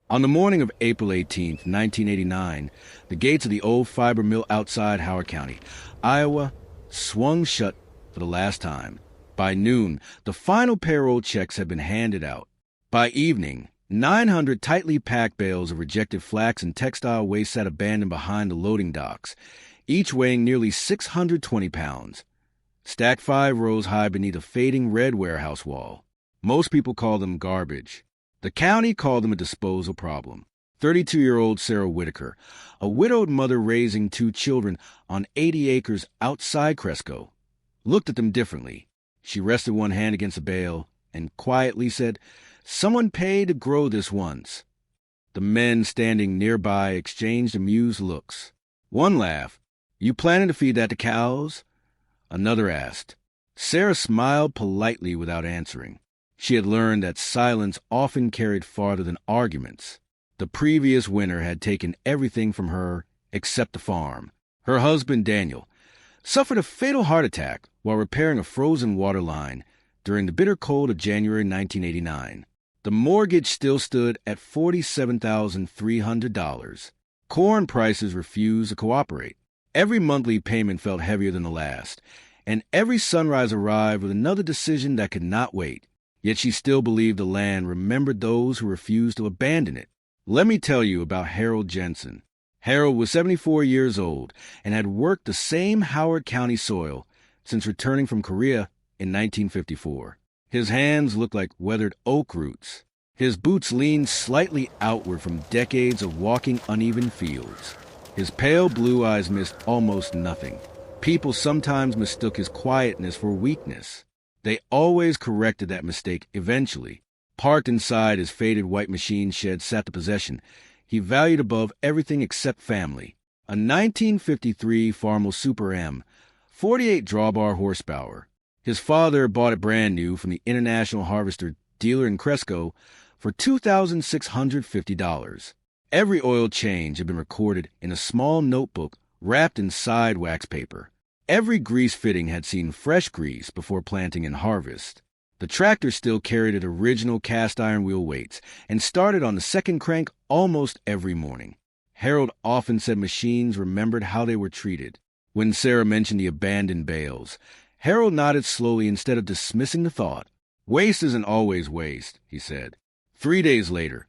On the morning of April 18th, 1989, the gates of the old fiber mill outside Howard County, Iowa, swung shut for the last time. By noon, the final payroll checks had been handed out. By evening, 900 tightly packed bales of rejected flax and textile waste sat abandoned behind the loading docks, each weighing nearly 620 pounds. Stacked 5 rows high beneath a fading red warehouse wall. Most people call them garbage. The county called them a disposal problem. 32-year-old Sarah Whitaker, a widowed mother raising 2 children on 80 acres outside Cresco, looked at them differently. She rested one hand against a bale and quietly said, "Someone paid to grow this once." The men standing nearby exchanged amused looks. One laughed. "You planning to feed that to cows?" Another asked. Sarah smiled politely without answering. She had learned that silence often carried farther than arguments. The previous winter had taken everything from her except the farm. Her husband, Daniel, suffered a fatal heart attack while repairing a frozen water line during the bitter cold of January 1989. The mortgage still stood at $47,300. Corn prices refused to cooperate. Every monthly payment felt heavier than the last, and every sunrise arrived with another decision that could not wait. Yet she still believed the land remembered those who refused to abandon it. Let me tell you about Harold Jensen. Harold was 74 years old and had worked the same Howard County soil since returning from Korea in 1954. His hands looked like weathered oak roots. His boots leaned slightly outward from decades of walking uneven fields. His pale blue eyes missed almost nothing. People sometimes mistook his quietness for weakness. They always corrected that mistake eventually. Parked inside his faded white machine shed sat the possession he valued above everything except family. A 1953 Farmall Super M, 48 drawbar horsepower. His father bought it brand new from the International Harvester dealer in Cresco for $2,650. Every oil change had been recorded in a small notebook wrapped in side wax paper. Every grease fitting had seen fresh grease before planting and harvest. The tractor still carried its original cast iron wheel weights and started on the second crank almost every morning. Harold often said machines remembered how they were treated. When Sarah mentioned the abandoned bales, Harold nodded slowly instead of dismissing the thought. "Waste isn't always waste," he said. 3 days later,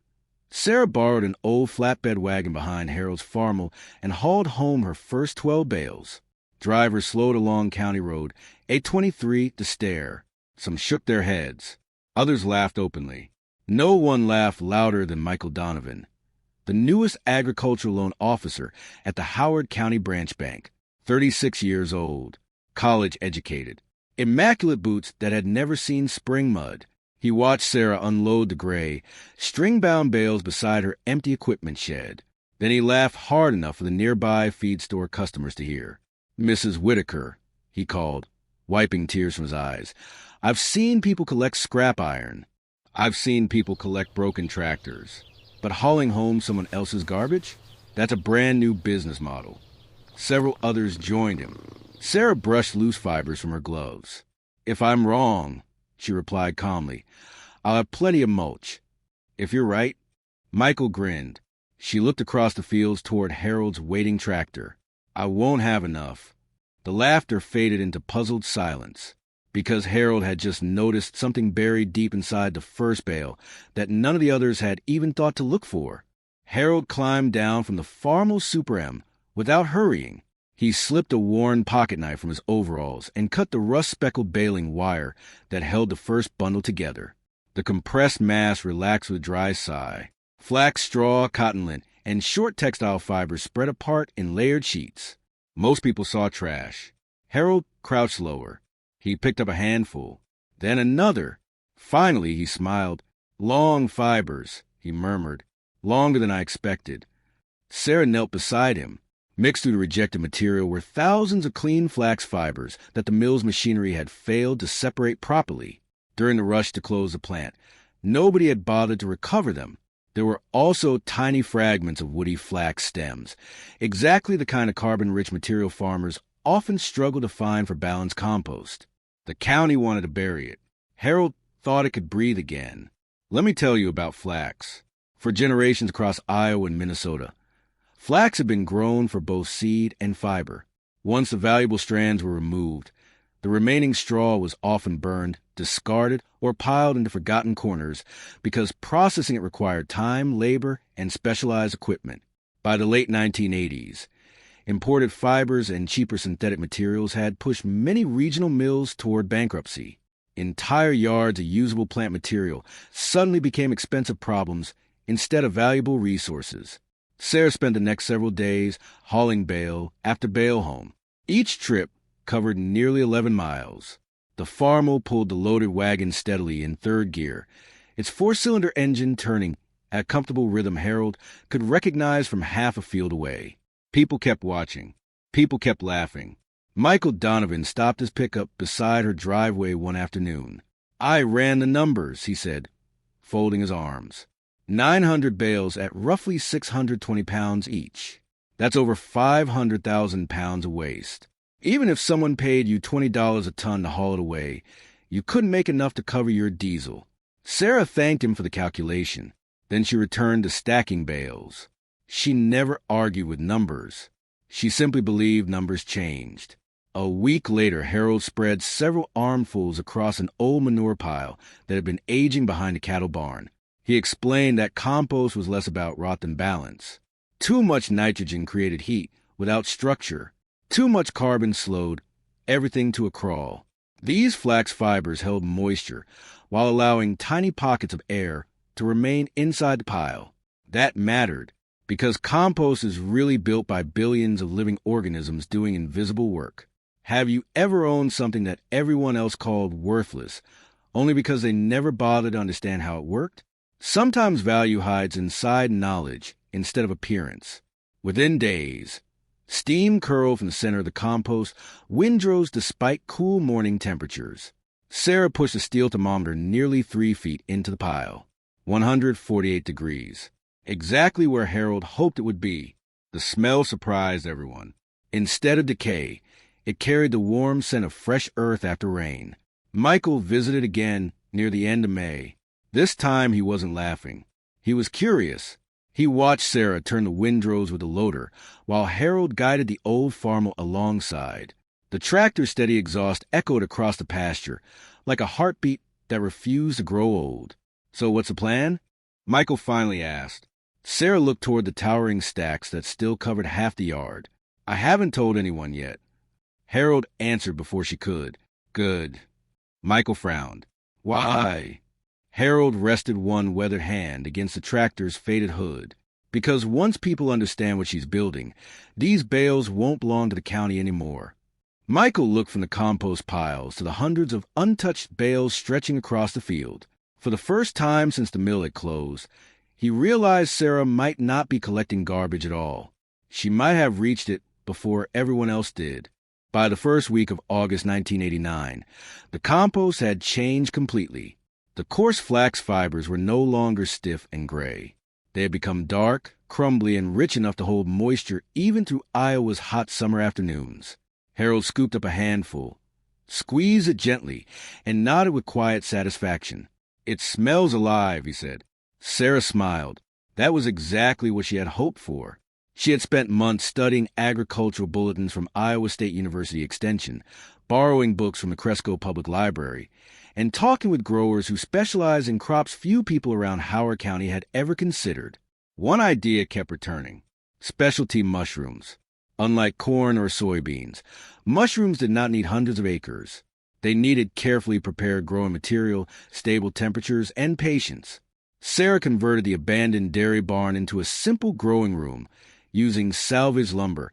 Sarah borrowed an old flatbed wagon behind Harold's Farmall and hauled home her first 12 bales. Drivers slowed along County Road, 823 to stare. Some shook their heads. Others laughed openly. No one laughed louder than Michael Donovan, the newest agricultural loan officer at the Howard County Branch Bank, 36 years old, college educated, immaculate boots that had never seen spring mud. He watched Sarah unload the gray, string-bound bales beside her empty equipment shed. Then he laughed hard enough for the nearby feed store customers to hear. "Mrs. Whitaker," he called, wiping tears from his eyes, "I've seen people collect scrap iron. I've seen people collect broken tractors. But hauling home someone else's garbage? That's a brand new business model." Several others joined him. Sarah brushed loose fibers from her gloves. "If I'm wrong," she replied calmly, "I'll have plenty of mulch." "If you're right." Michael grinned. She looked across the fields toward Harold's waiting tractor. "I won't have enough." The laughter faded into puzzled silence, because Harold had just noticed something buried deep inside the first bale that none of the others had even thought to look for. Harold climbed down from the Farmall Super M without hurrying. He slipped a worn pocket knife from his overalls and cut the rust-speckled baling wire that held the first bundle together. The compressed mass relaxed with a dry sigh. Flax, straw, cotton lint, and short textile fibers spread apart in layered sheets. Most people saw trash. Harold crouched lower. He picked up a handful, then another. Finally, he smiled. "Long fibers," he murmured. "Longer than I expected." Sarah knelt beside him. Mixed through the rejected material were thousands of clean flax fibers that the mill's machinery had failed to separate properly. During the rush to close the plant, nobody had bothered to recover them. There were also tiny fragments of woody flax stems, exactly the kind of carbon-rich material farmers often struggle to find for balanced compost. The county wanted to bury it. Harold thought it could breathe again. "Let me tell you about flax." for generations across Iowa and Minnesota. Flax had been grown for both seed and fiber. Once the valuable strands were removed, the remaining straw was often burned, discarded, or piled into forgotten corners because processing it required time, labor, and specialized equipment. By the late 1980s, imported fibers and cheaper synthetic materials had pushed many regional mills toward bankruptcy. Entire yards of usable plant material suddenly became expensive problems instead of valuable resources. Sarah spent the next several days hauling bale after bale home. Each trip covered nearly 11 miles. The Farmall pulled the loaded wagon steadily in third gear, its four-cylinder engine turning at a comfortable rhythm Harold could recognize from half a field away. People kept watching. People kept laughing. Michael Donovan stopped his pickup beside her driveway one afternoon. "I ran the numbers," he said, folding his arms. 900 bales at roughly 620 pounds each. That's over 500,000 pounds of waste. Even if someone paid you $20 a ton to haul it away, you couldn't make enough to cover your diesel. Sarah thanked him for the calculation. Then she returned to stacking bales. She never argued with numbers. She simply believed numbers changed. A week later, Harold spread several armfuls across an old manure pile that had been aging behind a cattle barn. He explained that compost was less about rot than balance. Too much nitrogen created heat without structure. Too much carbon slowed everything to a crawl. These flax fibers held moisture while allowing tiny pockets of air to remain inside the pile. That mattered because compost is really built by billions of living organisms doing invisible work. Have you ever owned something that everyone else called worthless, only because they never bothered to understand how it worked? Sometimes value hides inside knowledge instead of appearance. Within days, steam curled from the center of the compost, windrows despite cool morning temperatures. Sarah pushed the steel thermometer nearly 3 feet into the pile. 148 degrees. Exactly where Harold hoped it would be. The smell surprised everyone. Instead of decay, it carried the warm scent of fresh earth after rain. Michael visited again near the end of May. This time he wasn't laughing. He was curious. He watched Sarah turn the windrows with the loader, while Harold guided the old Farmall alongside. The tractor's steady exhaust echoed across the pasture, like a heartbeat that refused to grow old. "So what's the plan?" Michael finally asked. Sarah looked toward the towering stacks that still covered half the yard. "I haven't told anyone yet." Harold answered before she could. "Good." Michael frowned. "Why?" Harold rested one weathered hand against the tractor's faded hood. "Because once people understand what she's building, these bales won't belong to the county anymore." Michael looked from the compost piles to the hundreds of untouched bales stretching across the field. For the first time since the mill had closed, he realized Sarah might not be collecting garbage at all. She might have reached it before everyone else did. By the first week of August 1989, the compost had changed completely. The coarse flax fibers were no longer stiff and gray. They had become dark, crumbly, and rich enough to hold moisture even through Iowa's hot summer afternoons. Harold scooped up a handful, squeezed it gently, and nodded with quiet satisfaction. "It smells alive," he said. Sarah smiled. That was exactly what she had hoped for. She had spent months studying agricultural bulletins from Iowa State University Extension, borrowing books from the Cresco Public Library, and talking with growers who specialized in crops few people around Howard County had ever considered. One idea kept returning: specialty mushrooms. Unlike corn or soybeans, mushrooms did not need hundreds of acres. They needed carefully prepared growing material, stable temperatures, and patience. Sarah converted the abandoned dairy barn into a simple growing room, using salvaged lumber,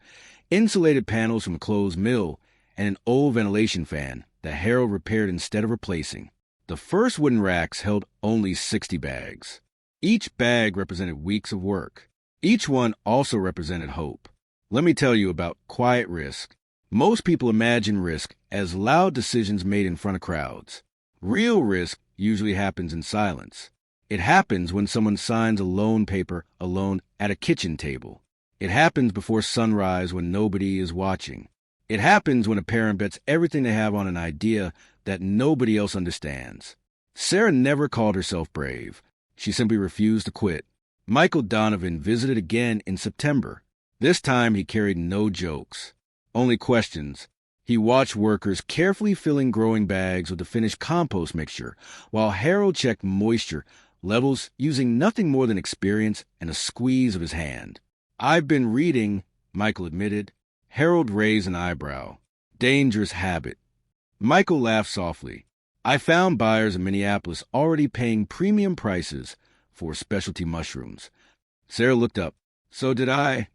insulated panels from a closed mill, and an old ventilation fan that Harold repaired instead of replacing. The first wooden racks held only 60 bags. Each bag represented weeks of work. Each one also represented hope. Let me tell you about quiet risk. Most people imagine risk as loud decisions made in front of crowds. Real risk usually happens in silence. It happens when someone signs a loan paper alone at a kitchen table. It happens before sunrise when nobody is watching. It happens when a parent bets everything they have on an idea that nobody else understands. Sarah never called herself brave. She simply refused to quit. Michael Donovan visited again in September. This time he carried no jokes, only questions. He watched workers carefully filling growing bags with the finished compost mixture, while Harold checked moisture levels using nothing more than experience and a squeeze of his hand. "I've been reading," Michael admitted. Harold raised an eyebrow. "Dangerous habit." Michael laughed softly. "I found buyers in Minneapolis already paying premium prices for specialty mushrooms." Sarah looked up. "So did I."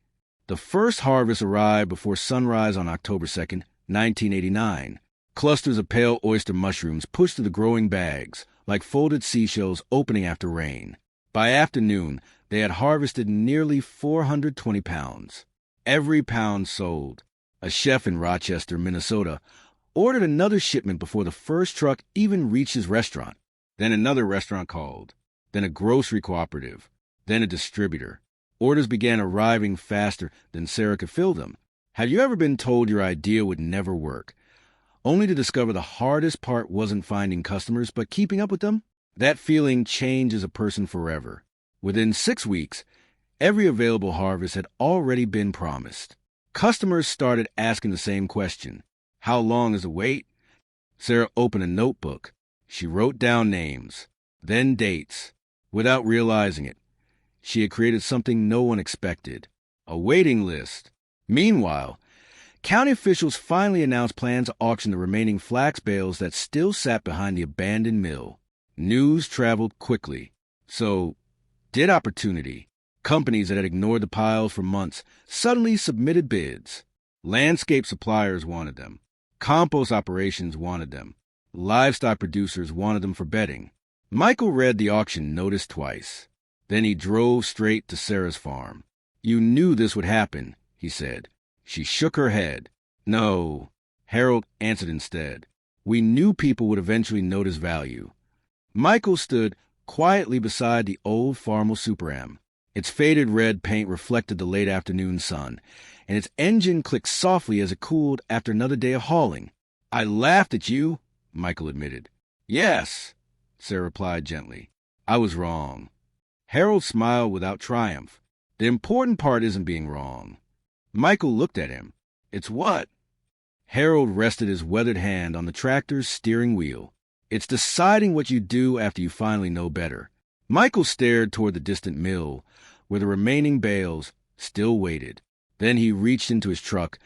The first harvest arrived before sunrise on October 2nd, 1989. Clusters of pale oyster mushrooms pushed through the growing bags, like folded seashells opening after rain. By afternoon, they had harvested nearly 420 pounds. Every pound sold. A chef in Rochester, Minnesota, ordered another shipment before the first truck even reached his restaurant. Then another restaurant called. Then a grocery cooperative. Then a distributor. Orders began arriving faster than Sarah could fill them. Have you ever been told your idea would never work, only to discover the hardest part wasn't finding customers, but keeping up with them? That feeling changes a person forever. Within 6 weeks, every available harvest had already been promised. Customers started asking the same question. How long is the wait? Sarah opened a notebook. She wrote down names, then dates. Without realizing it, she had created something no one expected, a waiting list. Meanwhile, county officials finally announced plans to auction the remaining flax bales that still sat behind the abandoned mill. News traveled quickly. So did opportunity. Companies that had ignored the piles for months suddenly submitted bids. Landscape suppliers wanted them. Compost operations wanted them. Livestock producers wanted them for bedding. Michael read the auction notice twice. Then he drove straight to Sarah's farm. "You knew this would happen," he said. She shook her head. "No," Harold answered instead. "We knew people would eventually notice value." Michael stood quietly beside the old Farmall Super M. Its faded red paint reflected the late afternoon sun, and its engine clicked softly as it cooled after another day of hauling. "I laughed at you," Michael admitted. "Yes," Sarah replied gently. "I was wrong." Harold smiled without triumph. "The important part isn't being wrong." Michael looked at him. "It's what?" Harold rested his weathered hand on the tractor's steering wheel. "It's deciding what you do after you finally know better." Michael stared toward the distant mill, where the remaining bales still waited. Then he reached into his truck,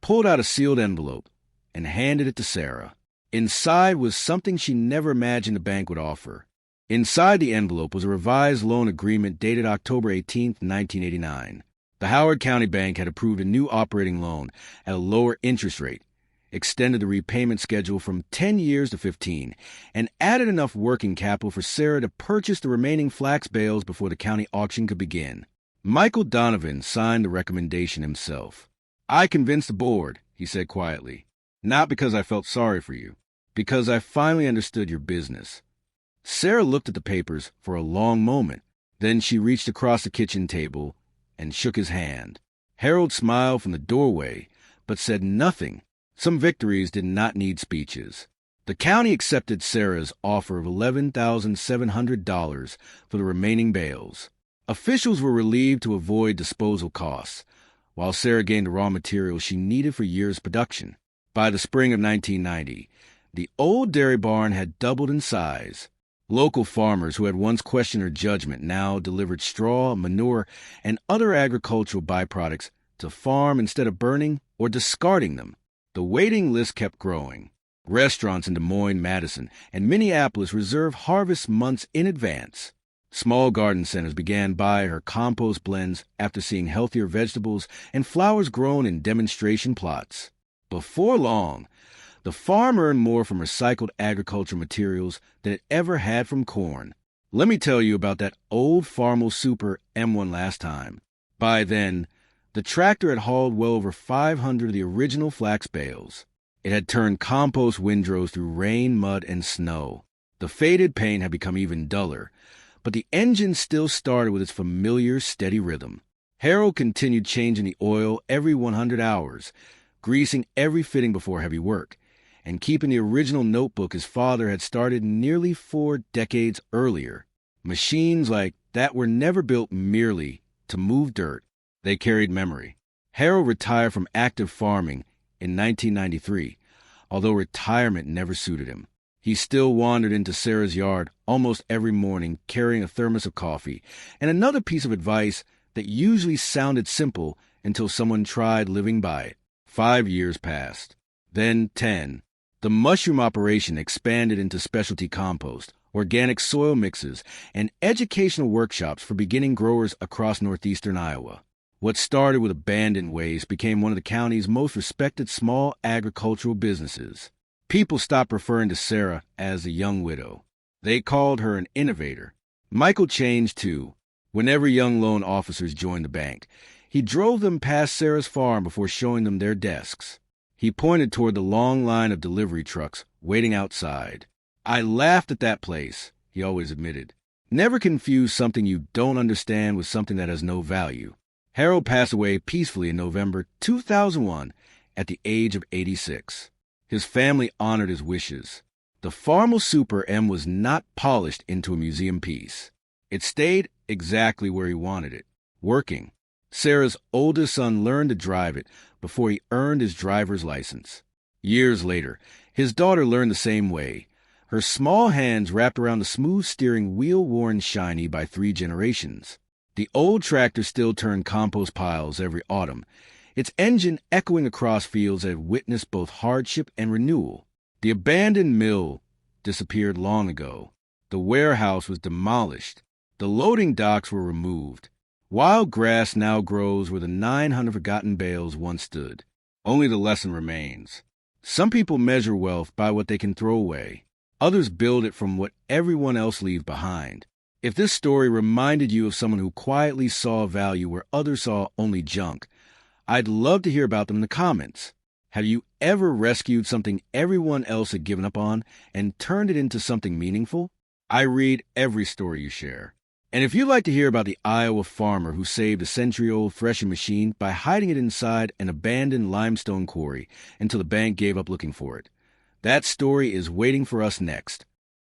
pulled out a sealed envelope, and handed it to Sarah. Inside was something she never imagined the bank would offer. Inside the envelope was a revised loan agreement dated October 18, 1989. The Howard County Bank had approved a new operating loan at a lower interest rate, extended the repayment schedule from 10 years to 15, and added enough working capital for Sarah to purchase the remaining flax bales before the county auction could begin. Michael Donovan signed the recommendation himself. "I convinced the board," he said quietly. "Not because I felt sorry for you, because I finally understood your business." Sarah looked at the papers for a long moment. Then she reached across the kitchen table and shook his hand. Harold smiled from the doorway, but said nothing. Some victories did not need speeches. The county accepted Sarah's offer of $11,700 for the remaining bales. Officials were relieved to avoid disposal costs, while Sarah gained the raw materials she needed for years' production. By the spring of 1990, the old dairy barn had doubled in size. Local farmers who had once questioned her judgment now delivered straw, manure, and other agricultural byproducts to farm instead of burning or discarding them. The waiting list kept growing. Restaurants in Des Moines, Madison, and Minneapolis reserved harvest months in advance. Small garden centers began buying her compost blends after seeing healthier vegetables and flowers grown in demonstration plots. Before long, the farm earned more from recycled agricultural materials than it ever had from corn. Let me tell you about that old Farmall Super M1 last time. By then, the tractor had hauled well over 500 of the original flax bales. It had turned compost windrows through rain, mud, and snow. The faded paint had become even duller, but the engine still started with its familiar, steady rhythm. Harold continued changing the oil every 100 hours, greasing every fitting before heavy work, and keeping the original notebook his father had started nearly 4 decades earlier. Machines like that were never built merely to move dirt. They carried memory. Harold retired from active farming in 1993, although retirement never suited him. He still wandered into Sarah's yard almost every morning carrying a thermos of coffee and another piece of advice that usually sounded simple until someone tried living by it. 5 years passed. Then 10. The mushroom operation expanded into specialty compost, organic soil mixes, and educational workshops for beginning growers across northeastern Iowa. What started with abandoned waste became one of the county's most respected small agricultural businesses. People stopped referring to Sarah as a young widow. They called her an innovator. Michael changed too. Whenever young loan officers joined the bank, he drove them past Sarah's farm before showing them their desks. He pointed toward the long line of delivery trucks waiting outside. "I laughed at that place," he always admitted. Never confuse something you don't understand with something that has no value. Harold passed away peacefully in November 2001 at the age of 86. His family honored his wishes. The Farmall Super M was not polished into a museum piece. It stayed exactly where he wanted it, working. Sarah's oldest son learned to drive it before he earned his driver's license. Years later, his daughter learned the same way. Her small hands wrapped around the smooth steering wheel worn shiny by 3 generations. The old tractor still turned compost piles every autumn, its engine echoing across fields that had witnessed both hardship and renewal. The abandoned mill disappeared long ago. The warehouse was demolished. The loading docks were removed. Wild grass now grows where the 900 forgotten bales once stood. Only the lesson remains. Some people measure wealth by what they can throw away. Others build it from what everyone else leaves behind. If this story reminded you of someone who quietly saw value where others saw only junk, I'd love to hear about them in the comments. Have you ever rescued something everyone else had given up on and turned it into something meaningful? I read every story you share. And if you'd like to hear about the Iowa farmer who saved a century-old threshing machine by hiding it inside an abandoned limestone quarry until the bank gave up looking for it, that story is waiting for us next.